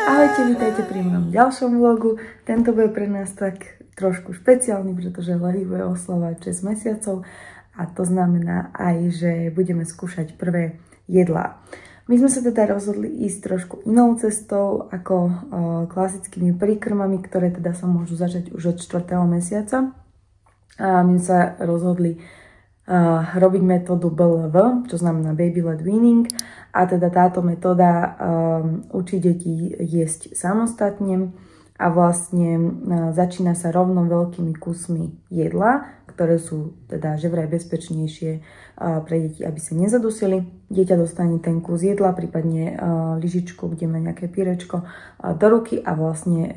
Ahojte, vítajte pri mojom ďalšom vlogu. Tento bude pre nás tak trošku špeciálny, pretože Levi bude oslavovať 6 mesiacov a to znamená aj, že budeme skúšať prvé jedlá. My sme sa teda rozhodli ísť trošku inou cestou ako klasickými príkrmami, ktoré teda sa môžu začať už od 4. mesiaca. A my sa rozhodli robiť metódu BLV, čo znamená Baby Led Weaning. A teda táto metóda učí deti jesť samostatne a vlastne začína sa rovno veľkými kusmi jedla, ktoré sú teda že vraj bezpečnejšie pre deti, aby sa nezadusili. Dieťa dostane ten kus jedla, prípadne lyžičku, kde má nejaké pyrečko do ruky a vlastne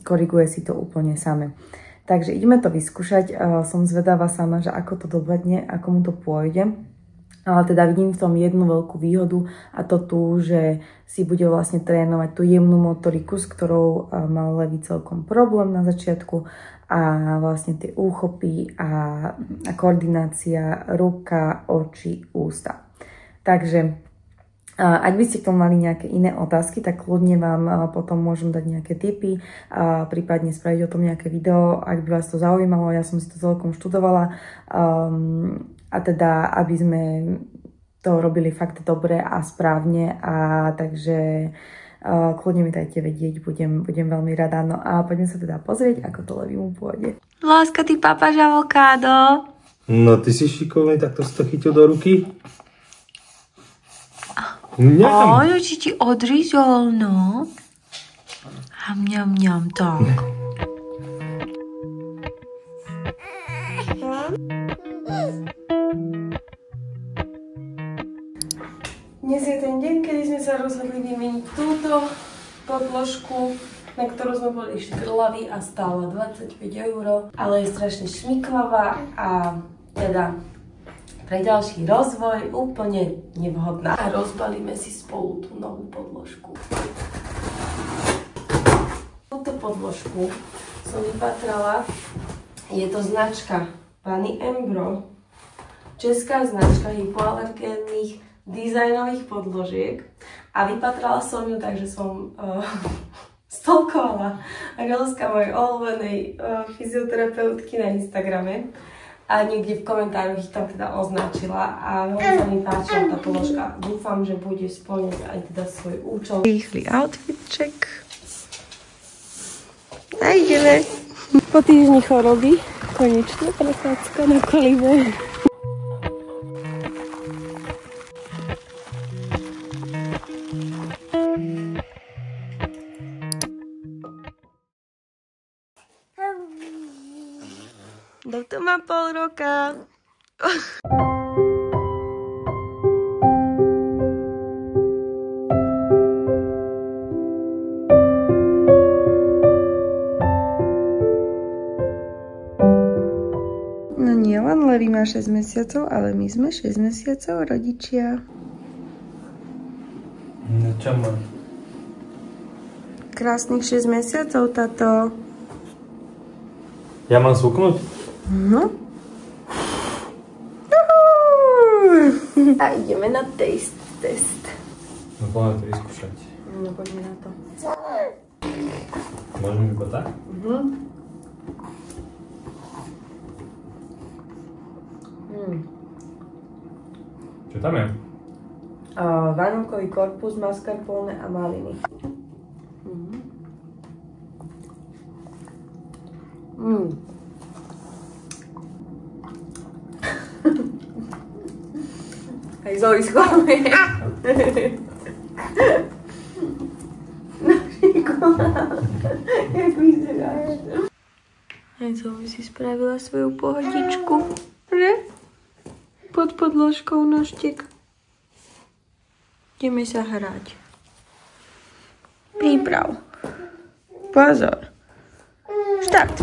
koriguje si to úplne same. Takže ideme to vyskúšať. Som zvedavá sama, že ako to dopadne, ako mu to pôjde. Ale teda vidím v tom jednu veľkú výhodu a to tu, že si bude vlastne trénovať tú jemnú motoriku, s ktorou mal Levi celkom problém na začiatku a vlastne tie úchopy a koordinácia ruka, oči, ústa. Takže ak by ste k tomu mali nejaké iné otázky, tak kľudne vám potom môžem dať nejaké tipy, prípadne spraviť o tom nejaké video, ak by vás to zaujímalo. Ja som si to celkom študovala a teda, aby sme to robili fakt dobre a správne, a takže kľudne mi dajte vedieť, budem veľmi rada. No a poďme sa teda pozrieť, ako to Levi mu pôjde. Láska, ty papáš avokádo. No, ty si šikovný, takto si to chytil do ruky. Áno, či ti odrizol, no. Mňam, tak. Dnes je ten deň, kedy sme sa rozhodli vymeniť túto podložku, na ktorú sme boli škrlaví a stála 25 €, ale je strašne šmiklavá a teda pre ďalší rozvoj úplne nevhodná. A rozbalíme si spolu tú novú podložku. Túto podložku som vypatrala. Je to značka Pani Embro. Česká značka hypoalergénnych dizajnových podložiek. A vypatrala som ju, takže som stalkovala reelska mojej obľúbenej fyzioterapeutky na Instagrame. A niekde v komentároch ich tam teda označila a veľmi sa mi páčila tá podložka. Dúfam, že bude splňať aj teda svoj účel. Rýchly outfit check. A ideme. Po týždni choroby konečne prechádzka na kolibe. To má pol roka. No nie len Levi má 6 mesiacov, ale my sme 6 mesiacov rodičia. No čo má? Krásnych 6 mesiacov, táto. Ja mám zvuknúť? No. A ideme na taste test. No poďme to vyskúšať. No poďme na to. Môžeme iba tak? Čo tam je? Vanilkový korpus, mascarpone a maliny. Aj Zoe schválne. Jak vyzeráš? Aj Zoe si spravila svoju pohodičku. Že? Pod podložkou nožtek. Ideme sa hrať. Príprav. Pozor. Štart.